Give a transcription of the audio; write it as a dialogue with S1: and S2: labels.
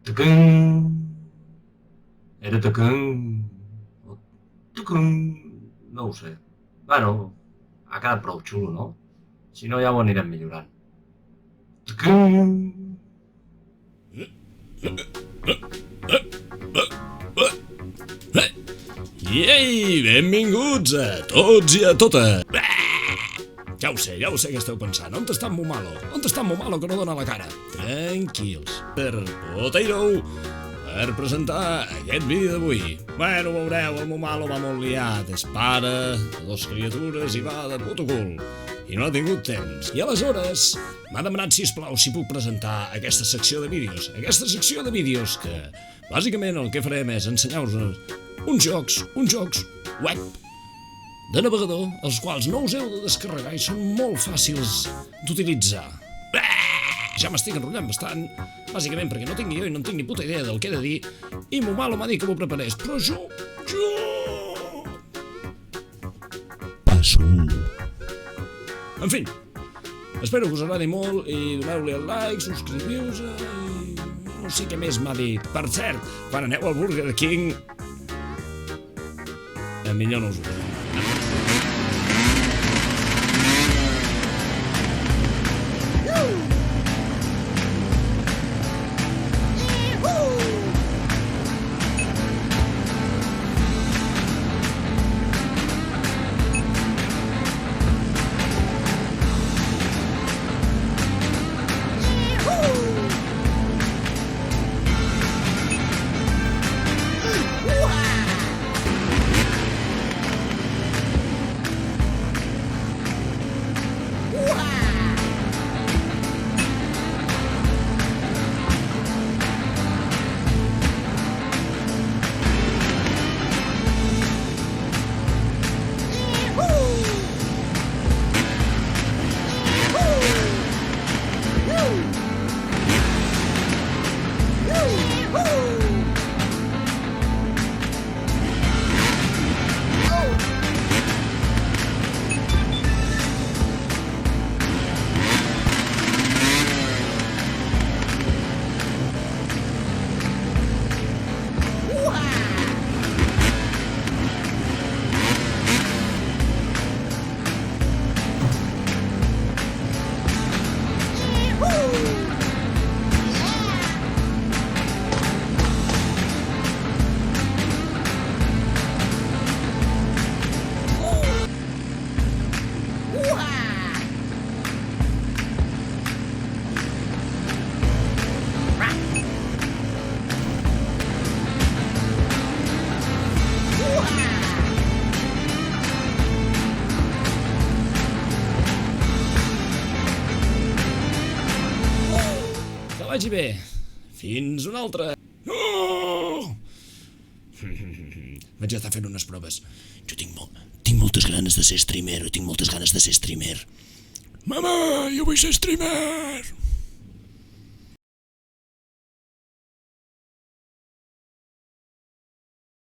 S1: Tucum. Era tucum. O tucum. No ho sé. Bueno, ha quedat prou xulo, no? Si no, ja ho anirem millorant. Tucum.
S2: Ei, benvinguts a tots i a totes. Ja ho sé què esteu pensant. On està en Momalo? On està en Momalo que no dona la cara? Tranquils. Per Potato, per presentar aquest vídeo d'avui. Bueno, veureu, el Momalo va molt liat. És pare de 2 criatures i va de puto cul. I no ha tingut temps. I aleshores m'ha demanat, sisplau, si puc presentar aquesta secció de vídeos. Aquesta secció de vídeos que, bàsicament, el que farem és ensenyar-vos uns jocs web de navegador, els quals no us heu de descarregar i són molt fàcils d'utilitzar. Ja m'estic enrotllant bastant, bàsicament perquè no tinc guió i no tinc ni puta idea del que he de dir, i Momalo m'ha dit que m'ho preparés, però jo... passo. En fi, espero que us agradi molt i doneu-li el like, subscriviu-vos i... no sé què més m'ha dit. Per cert, quan aneu al Burger King... millor no us ho diré. Vagi bé. Fins una altra. Oh! Vaig estar fent unes proves. Jo tinc moltes ganes de ser streamer. Tinc moltes ganes de ser streamer. Mama, jo vull ser streamer.